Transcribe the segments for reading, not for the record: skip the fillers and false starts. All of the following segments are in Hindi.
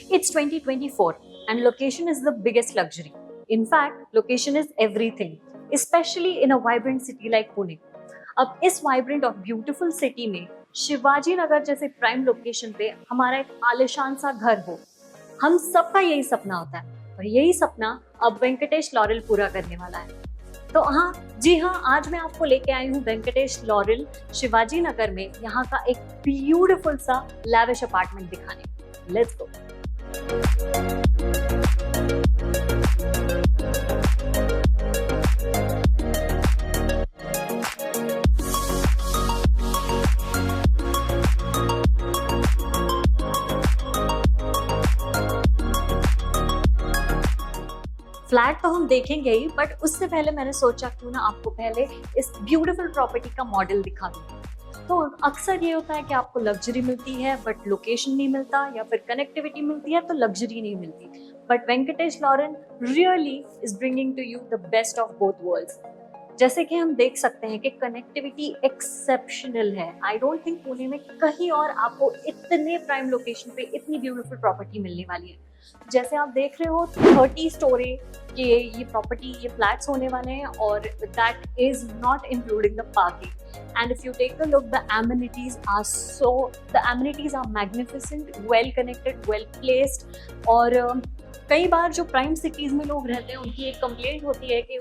It's 2024 and location is the biggest luxury. In fact, location is everything, especially in a vibrant city like Pune. अब इस वाइब्रेंट और ब्यूटीफुल सिटी में शिवाजी नगर जैसे प्राइम लोकेशन पे हमारा एक आलिशान सा घर हो, हम सबका यही सपना होता है और यही सपना अब वेंकटेश लॉरेल पूरा करने वाला है। तो हाँ, आज मैं आपको लेके आई हूँ वेंकटेश लॉरेल शिवाजी नगर में यहाँ का एक ब्यूटीफुल सा लैविश अपार्टमेंट दिखाने। Let's go. फ्लैट तो हम देखेंगे ही, बट उससे पहले मैंने सोचा क्यों ना आपको पहले इस ब्यूटीफुल प्रॉपर्टी का मॉडल दिखा दूं। तो अक्सर ये होता है कि आपको लग्जरी मिलती है बट लोकेशन नहीं मिलता, या फिर कनेक्टिविटी मिलती है तो लग्जरी नहीं मिलती। But Venkatesh Laurel really is bringing to you the best of both worlds. जैसे कि हम देख सकते हैं कि कनेक्टिविटी एक्सेप्शनल है। आई डोंट थिंक पुणे में कहीं और आपको इतने प्राइम लोकेशन पे इतनी ब्यूटीफुल प्रॉपर्टी मिलने वाली है। जैसे आप देख रहे हो 30 स्टोरी के ये प्रॉपर्टी, ये फ्लैट्स होने वाले हैं और that is not including the parking. And if you take a look, the amenities are magnificent, well connected, well placed. और कई बार जो प्राइम सिटीज में लोग रहते हैं उनकी एक कंप्लेंट होती है कि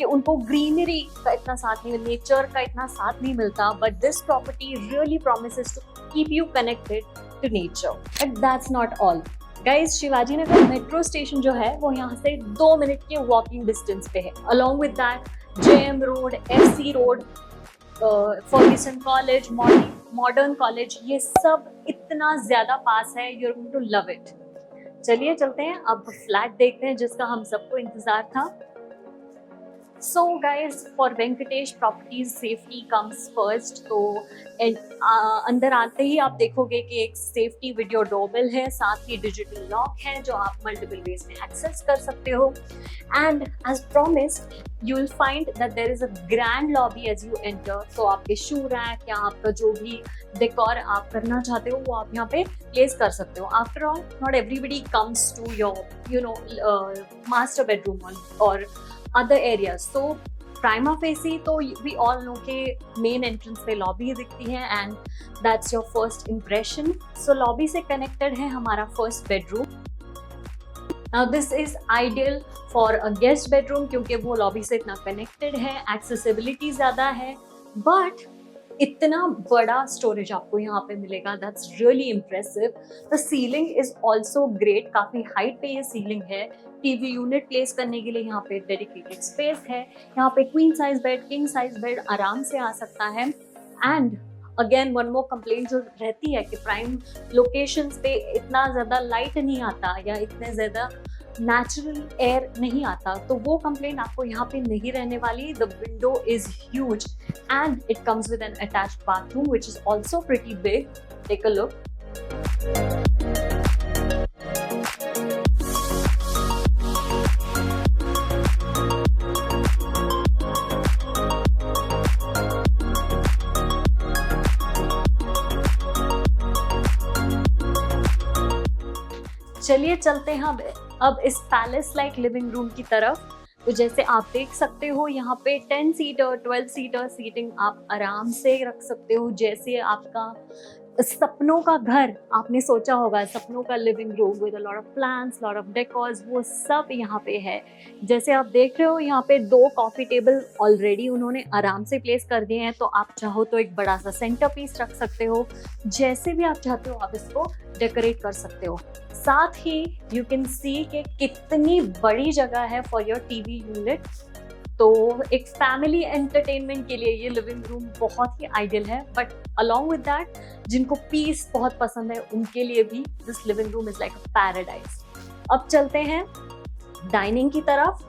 उनको ग्रीनरी का इतना साथ नहीं, नेचर का इतना साथ नहीं मिलता। But this property really promises to keep you connected to nature. But that's not all guys, Shivaji Nagar metro station जो है वो यहाँ से 2 मिनट के वॉकिंग डिस्टेंस पे है। Along with that JM road, FC road, Fergusson college, modern college, ये सब इतना ज्यादा पास है, you are going to love it. चलिए चलते हैं, अब फ्लैट देखते हैं जिसका हम सबको इंतजार था। So guys, for Venkatesh Properties safety comes first। तो अंदर आते ही आप देखोगे कि एक सेफ्टी वीडियो डोरबेल है, साथ ही डिजिटल लॉक है जो आप मल्टीपल वेज में एक्सेस कर सकते हो। And as promised you will find that there is a grand lobby as you enter। तो आपके शू रैक या आपका जो भी डेकोर आप करना चाहते हो वो आप यहाँ पे प्लेस कर सकते हो। After all, not everybody comes to your master bedroom और other areas। So prima facie तो we all know के main entrance पे lobby दिखती है and that's your first impression। So lobby से connected है हमारा first bedroom। Now this is ideal for a guest bedroom क्योंकि वो lobby से इतना connected है, accessibility ज़्यादा है, but इतना बड़ा स्टोरेज आपको यहाँ पे मिलेगा। That's really impressive. The ceiling is also great, काफी हाइट पे ये सीलिंग है। टीवी यूनिट प्लेस करने के लिए यहाँ पे डेडिकेटेड स्पेस है। यहाँ पे queen size bed, king size bed आराम से आ सकता है। And again one more complaint जो रहती है कि प्राइम लोकेशंस पे इतना ज्यादा लाइट नहीं आता या इतने ज्यादा नेचुरल एयर नहीं आता, तो वो कंप्लेंट आपको यहाँ पे नहीं रहने वाली। The window is huge and it comes with an attached bathroom which is also pretty big. Take a look. चलिए चलते हैं अब इस पैलेस लाइक लिविंग रूम की तरफ। तो जैसे आप देख सकते हो यहाँ पे 10 सीटर 12 सीटर सीटिंग आप आराम से रख सकते हो। जैसे आपका सपनों का घर आपने सोचा होगा, सपनों का living room with a lot of plants, lot of decors, वो सब यहाँ पे है। जैसे आप देख रहे हो यहाँ पे 2 कॉफी टेबल ऑलरेडी उन्होंने आराम से प्लेस कर दिए हैं। तो आप चाहो तो एक बड़ा सा सेंटर पीस रख सकते हो, जैसे भी आप चाहते हो आप इसको डेकोरेट कर सकते हो। साथ ही यू कैन सी कि कितनी बड़ी जगह है फॉर योर टीवी यूनिट। तो एक फैमिली एंटरटेनमेंट के लिए ये लिविंग रूम बहुत ही आइडियल है। बट अलॉन्ग विद दैट, जिनको पीस बहुत पसंद है उनके लिए भी this living room is like a paradise. अब चलते हैं डाइनिंग की तरफ।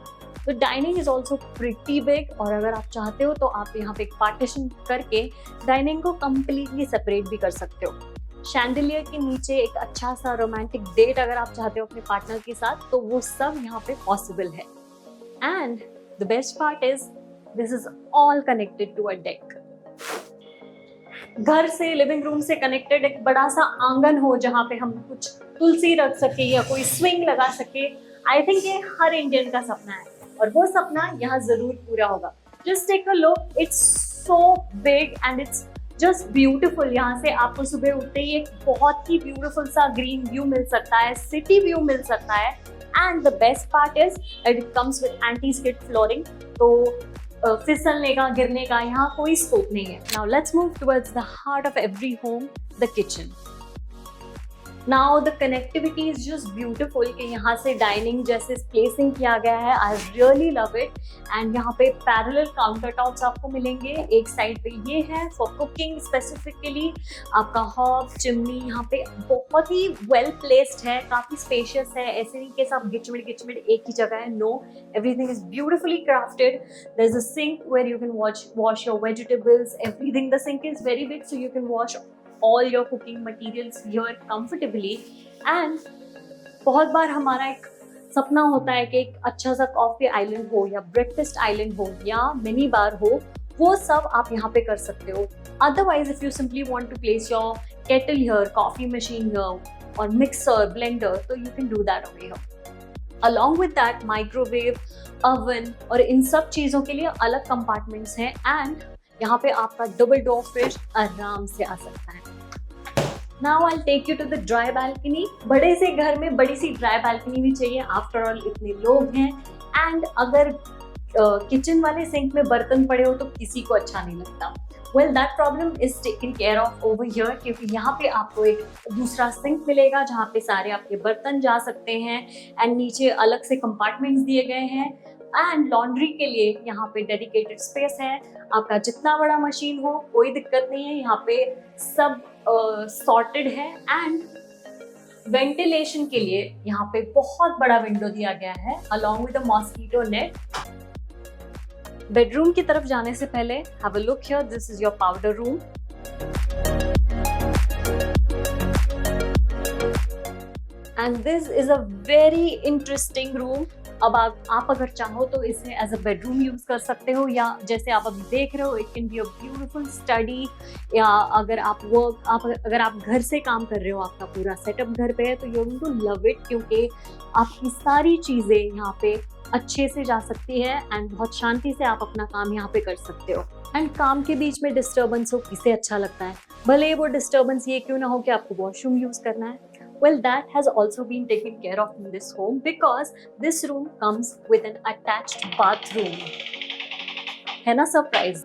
तो dining is also pretty big, और अगर आप चाहते हो तो आप यहाँ पे एक पार्टीशन करके डाइनिंग को कंप्लीटली सेपरेट भी कर सकते हो। शैंडिलियर के नीचे एक अच्छा सा रोमांटिक डेट अगर आप चाहते हो अपने पार्टनर के साथ, तो वो सब यहाँ पे पॉसिबल है। And the best part is this is all connected to a deck. घर से, लिविंग रूम से कनेक्टेड एक बड़ा सा आंगन हो जहाँ पे हम कुछ तुलसी रख सके या कोई स्विंग लगा सके। आई थिंक ये हर इंडियन का सपना है और वो सपना यहाँ जरूर पूरा होगा। Just take a look, it's so big and it's just beautiful. यहाँ से आपको सुबह उठते ही एक बहुत ही ब्यूटीफुल सा ग्रीन व्यू मिल सकता है, सिटी व्यू मिल सकता है। And the best part is that it comes with anti skid flooring, तो फिसलने का, गिरने का यहाँ कोई स्कोप नहीं है। Now let's move towards the heart of every home, the kitchen. Now the connectivity is just beautiful कि यहाँ से डाइनिंग जैसे प्लेसिंग किया गया है। I really love it. And यहाँ पे पैरेलल काउंटर टॉप्स आपको मिलेंगे। एक साइड पे ये है फॉर कुकिंग स्पेसिफिकली, आपका हॉब, चिमनी यहाँ पे बहुत ही वेल प्लेस्ड है, काफी स्पेशियस है। ऐसे नहीं कि सब गिचमिड एक ही जगह है, no, everything is beautifully crafted. There is a sink where you can wash your vegetables, everything. The sink is very big so you can wash all your cooking materials here comfortably. And बहुत बार हमारा एक सपना होता है कि एक अच्छा सा कॉफी आइलैंड हो या ब्रेकफास्ट आइलैंड हो या मिनी बार हो, वो सब आप यहाँ पे कर सकते हो। Otherwise if you simply want to place your kettle here, coffee machine here और मिक्सर, ब्लेंडर, तो you can do that over here. Along with that microwave, oven और इन सब चीज़ों के लिए अलग कंपार्टमेंट्स हैं। एंड यहाँ पे आपका डबल डोर फ्रिज आराम से आ सकता है। Now I'll take you to the dry balcony. बड़े से घर में बड़ी सी ड्राई balcony भी चाहिए, आफ्टर ऑल इतने लोग हैं। एंड अगर किचन वाले सिंक में बर्तन पड़े हो तो किसी को अच्छा नहीं लगता। Well that problem is taken care of over here, क्योंकि यहाँ पे आपको एक दूसरा सिंक मिलेगा जहाँ पे सारे आपके बर्तन जा सकते हैं। एंड नीचे अलग से कंपार्टमेंट्स दिए गए हैं। एंड लॉन्ड्री के लिए यहाँ पे डेडिकेटेड स्पेस है। आपका जितना बड़ा मशीन हो कोई दिक्कत नहीं है, यहाँ पे सब सॉर्टेड है। एंड वेंटिलेशन के लिए यहाँ पे बहुत बड़ा विंडो दिया गया है along with a mosquito net. Bedroom की तरफ जाने से पहले have a look here, this is your powder room. And this is a very interesting room. अब आप अगर चाहो तो इसे एज अ बेडरूम यूज कर सकते हो, या जैसे आप अभी देख रहे हो, it can be a beautiful study. या अगर अगर आप घर से काम कर रहे हो, आपका पूरा सेटअप घर पे है, तो you will to love it, क्योंकि आपकी सारी चीजें यहाँ पे अच्छे से जा सकती है। एंड बहुत शांति से आप अपना काम यहाँ पे कर सकते हो। एंड काम के बीच में डिस्टर्बेंस हो, किसे अच्छा लगता है? भले वो डिस्टर्बेंस ये क्यों ना हो कि आपको वॉशरूम यूज करना है। Well, that has also been taken care of in this home because this room comes with an attached bathroom. है ना सरप्राइज?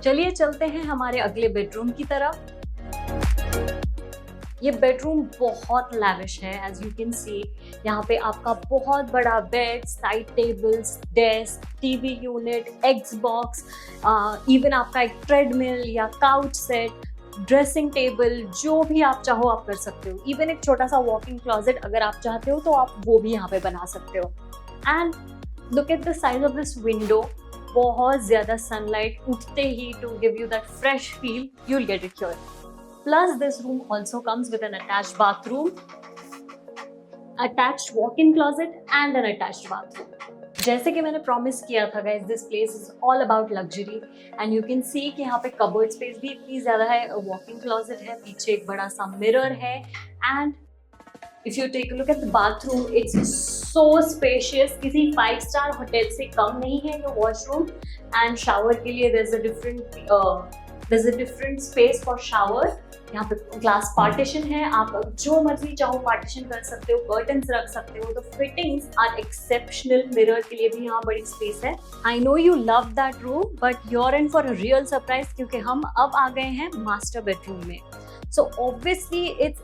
चलिए चलते हैं हमारे अगले बेडरूम की तरफ। ये बेडरूम बहुत लैविश है, एज यू कैन सी। यहाँ पे आपका बहुत बड़ा bed, side tables, desk, TV unit, Xbox, even आपका एक ट्रेडमिल या काउच सेट, ड्रेसिंग टेबल, जो भी आप चाहो आप कर सकते हो। इवन एक छोटा सा वॉकिंग क्लॉजेट अगर आप चाहते हो तो आप वो भी यहाँ पे बना सकते हो। And look at the size of this window, बहुत ज्यादा सनलाइट उठते ही to give you that fresh feel, you will get it here. Plus, this room also comes with an attached bathroom, attached walk-in closet and an attached bathroom. जैसे कि मैंने प्रॉमिस किया था guys, this place is all about luxury and you can see कि यहाँ पे कबर्ड स्पेस भी इतनी ज़्यादा है, walk-in closet है, पीछे एक बड़ा सा मिरर है। and if you take a look at the bathroom, it's so spacious, किसी 5-star होटल से कम नहीं है ये वॉशरूम। and shower के लिए there's a different space for shower। यहाँ पे ग्लास पार्टीशन है, आप जो मर्जी चाहो पार्टीशन कर सकते हो, कर्टन्स रख सकते हो। तो फिटिंग्स आर एक्सेप्शनल, मिरर के लिए भी यहाँ बड़ी स्पेस है। I know you love that room, but you're in for a real surprise, क्योंकि हम अब आ गए हैं मास्टर बेडरूम में। सो ऑब्वियसली इट्स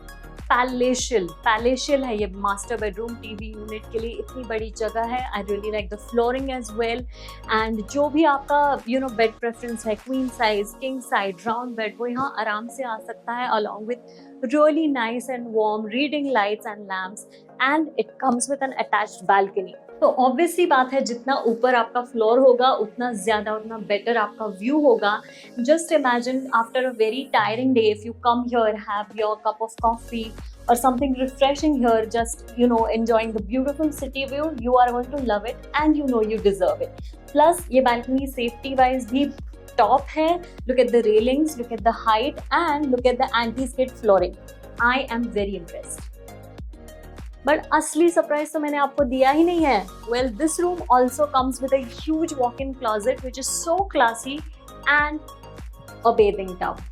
पैलेशियल है ये मास्टर बेडरूम। टीवी यूनिट के लिए इतनी बड़ी जगह है। I really like the flooring as well. एंड जो भी आपका बेड प्रेफरेंस है, queen size, king size, round bed, वो यहाँ आराम से आ सकता है along with really nice and warm reading lights and lamps, and it comes with an attached balcony. तो ऑब्वियसली बात है, जितना ऊपर आपका फ्लोर होगा उतना ज़्यादा, उतना बेटर आपका व्यू होगा. Just imagine after a very tiring day, if you come here, have your cup of coffee or something refreshing here, just enjoying the beautiful city view, you are going to love it and you deserve it. Plus ये balcony safety wise भी top है. Look at the railings, look at the height, and look at the anti-skid flooring. I am very impressed. But असली सरप्राइज तो मैंने आपको दिया ही नहीं है. Well, this room also comes with a huge walk-in closet which is so classy, and a bathing tub.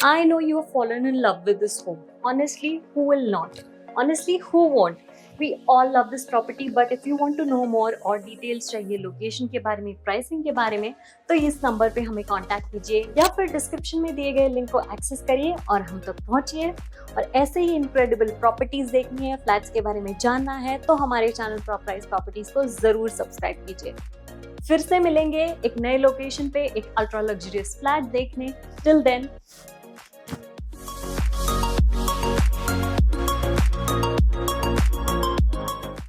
I know you have fallen in love with this home. Honestly, who will not? Honestly, who won't? We all love this property, but if you want to know more और details चाहिए लोकेशन के बारे में, प्राइसिंग के बारे में, तो इस नंबर पे हमें कांटेक्ट कीजिए या फिर डिस्क्रिप्शन में दिए गए लिंक को एक्सेस करिए और हम तक पहुंचिए. और ऐसे ही इनक्रेडिबल प्रॉपर्टीज देखनी है, फ्लैट्स के बारे में जानना है, तो हमारे चैनल प्रॉपराइज प्रॉपर्टीज को जरूर सब्सक्राइब कीजिए. फिर से मिलेंगे एक नए लोकेशन पे एक अल्ट्रा लग्जरियस फ्लैट देखने. Till then